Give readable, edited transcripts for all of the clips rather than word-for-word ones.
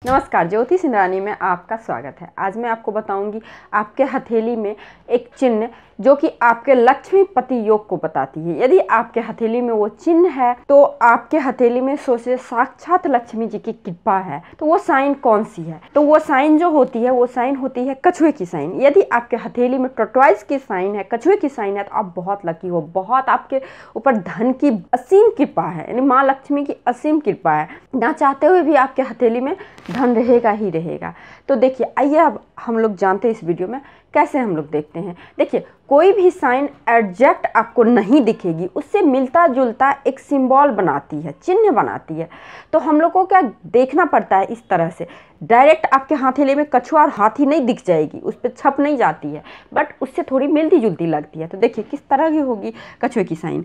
नमस्कार, ज्योति सिंधरानी में आपका स्वागत है। आज मैं आपको बताऊंगी आपके हथेली में एक चिन्ह जो कि आपके लक्ष्मीपति योग को बताती है। यदि आपके हथेली में वो चिन्ह है तो आपके हथेली में सोचे साक्षात लक्ष्मी जी की कृपा है। तो वो साइन कौन सी है? तो वो साइन जो होती है वो साइन होती है कछुए की साइन। यदि आपके हथेली में टॉर्टोइज की साइन है, कछुए की साइन है, तो आप बहुत लकी हो। बहुत आपके ऊपर धन की असीम कृपा है, यानी माँ लक्ष्मी की असीम कृपा है। ना चाहते हुए भी आपके हथेली में धन रहेगा ही रहेगा। तो देखिए, आइए अब हम लोग जानते हैं इस वीडियो में कैसे हम लोग देखते हैं। देखिए, कोई भी साइन एग्जैक्ट आपको नहीं दिखेगी, उससे मिलता जुलता एक सिंबल बनाती है, चिन्ह बनाती है। तो हम लोग को क्या देखना पड़ता है, इस तरह से डायरेक्ट आपके हथेली में कछुआ और हाथी नहीं दिख जाएगी, उस पर छप नहीं जाती है, बट उससे थोड़ी मिलती जुलती लगती है। तो देखिए किस तरह की होगी कछुए की साइन।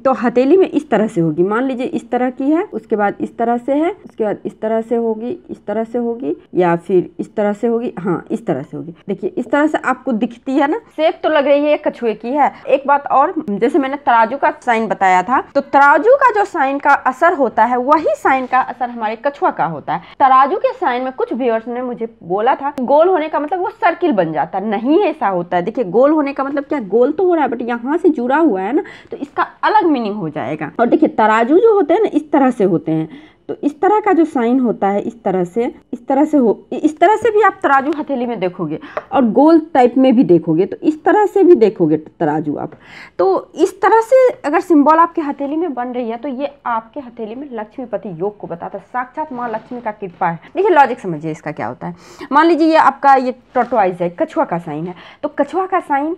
तो हथेली में इस तरह से होगी, मान लीजिए इस तरह की है, उसके बाद इस तरह से है, उसके बाद इस तरह से होगी, इस तरह से होगी, या फिर इस तरह से होगी। हाँ, इस तरह से होगी। देखिए इस तरह से आपको दिखती है ना, शेप तो लग रही है कछुए की है। एक बात और, जैसे मैंने तराजू का साइन बताया था, तो तराजू का जो साइन का असर होता है वही साइन का असर हमारे कछुआ का होता है। तराजू के साइन में कुछ व्यूअर्स ने मुझे बोला था गोल होने का मतलब वो सर्किल बन जाता है, नहीं ऐसा होता है। देखिए गोल होने का मतलब क्या, गोल तो हो रहा है बट यहाँ से जुड़ा हुआ है ना, तो इसका अलग मीनिंग हो जाएगा। और देखिए तराजू जो होते हैं ना, इस तरह से होते हैं। तो इस तरह का जो साइन होता है, इस तरह से भी आप तराजू हथेली में देखोगे, और गोल टाइप में भी देखोगे, तो इस तरह से भी देखोगे तराजू आप। तो इस तरह से अगर सिंबल आपके हथेली में बन रही है तो ये आपके हथेली में लक्ष्मीपति योग को बताता है, साक्षात माँ लक्ष्मी का कृपा है। देखिए लॉजिक समझिए इसका क्या होता है। मान लीजिए ये आपका ये टॉर्टोइज है, कछुआ का साइन है। तो कछुआ का साइन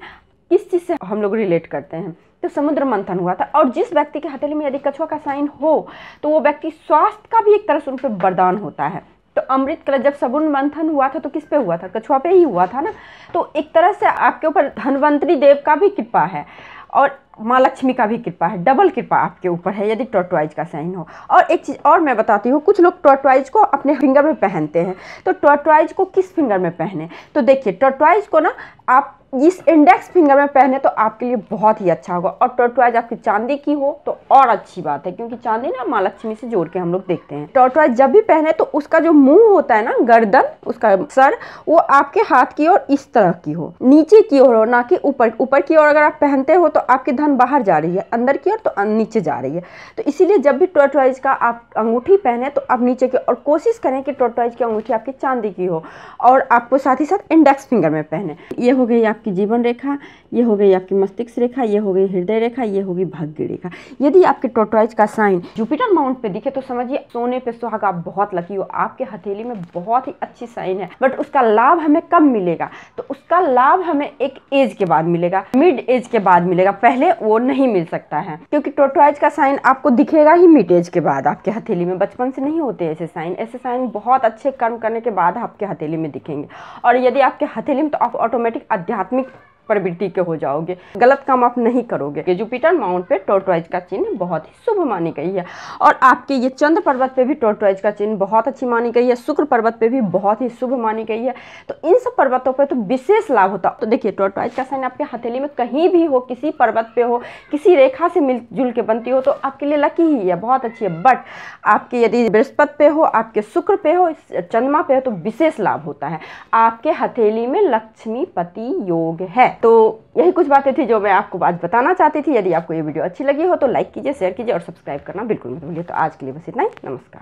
किस चीज़ से हम लोग रिलेट करते हैं? तो समुद्र मंथन हुआ था, और जिस व्यक्ति के हथेली में यदि कछुआ का साइन हो तो वो व्यक्ति स्वास्थ्य का भी एक तरह से उन पर वरदान होता है। तो अमृत कलश जब समुद्र मंथन हुआ था तो किस पे हुआ था? कछुआ पे ही हुआ था ना। तो एक तरह से आपके ऊपर धनवंतरी देव का भी कृपा है और माँ लक्ष्मी का भी कृपा है, डबल कृपा आपके ऊपर है यदि टॉर्टोइज का साइन हो। और एक चीज़ और मैं बताती हूँ, कुछ लोग टॉर्टोइज को अपने फिंगर में पहनते हैं। तो टॉर्टोइज को किस फिंगर में पहने? तो देखिए टॉर्टोइज को ना आप इस इंडेक्स फिंगर में पहने तो आपके लिए बहुत ही अच्छा होगा। और टॉर्टोइज आपकी चांदी की हो तो और अच्छी बात है, क्योंकि चांदी ना माँ लक्ष्मी से जोड़ के हम लोग देखते हैं। टॉर्टोइज जब भी पहने तो उसका जो मुंह होता है ना, गर्दन, उसका सर, वो आपके हाथ की ओर इस तरह की हो, नीचे की ओर हो, ना कि ऊपर। ऊपर की ओर अगर आप पहनते हो तो आपकी धन बाहर जा रही है, अंदर की ओर तो नीचे जा रही है। तो इसीलिए जब भी टॉर्टोइज का आप अंगूठी पहने तो आप नीचे की, और कोशिश करें कि टॉर्टोइज की अंगूठी आपकी चांदी की हो, और आपको साथ ही साथ इंडेक्स फिंगर में पहने। ये हो गई आपकी जीवन रेखा, ये हो गई आपकी मस्तिष्क रेखा, ये हो गई हृदय रेखा, ये होगी भाग्य रेखा। यदि आपके टॉर्टोइज का साइन जुपिटर माउंट पे दिखे तो समझिए सोने पे सुहागा, आप बहुत लकी हो। आपके हथेली में बहुत ही अच्छी साइन है, बट उसका लाभ हमें कब मिलेगा? तो उसका लाभ हमें एक एज के बाद मिलेगा, मिड एज के बाद मिलेगा, पहले वो नहीं मिल सकता है। क्योंकि टॉर्टोइज का साइन आपको दिखेगा ही मिड एज के बाद आपके हथेली में, बचपन से नहीं होते ऐसे साइन। ऐसे साइन बहुत अच्छे कर्म करने के बाद आपके हथेली में दिखेंगे। और यदि आपके हथेली में, तो आप ऑटोमेटिक आध्यात्मिक प्रवृत्ति के हो जाओगे, गलत काम आप नहीं करोगे। जुपिटर माउंट पे टॉर्टोइज का चिन्ह बहुत ही शुभ मानी गई है। और आपके ये चंद्र पर्वत पे भी टॉर्टोइज का चिन्ह बहुत अच्छी मानी गई है, शुक्र पर्वत पे भी बहुत ही शुभ मानी गई है। तो इन सब पर्वतों पे तो विशेष लाभ होता है। तो देखिए टॉर्टोइज का साइन आपके हथेली में कहीं भी हो, किसी पर्वत पे हो, किसी रेखा से मिलजुल के बनती हो, तो आपके लिए लकी ही है, बहुत अच्छी है। बट आपके यदि बृहस्पति पे हो, आपके शुक्र पे हो, चंद्रमा पे हो, तो विशेष लाभ होता है। आपके हथेली में लक्ष्मीपति योग है। तो यही कुछ बातें थी जो मैं आपको आज बताना चाहती थी। यदि आपको ये वीडियो अच्छी लगी हो तो लाइक कीजिए, शेयर कीजिए और सब्सक्राइब करना बिल्कुल मत भूलिए। तो आज के लिए बस इतना ही। नमस्कार।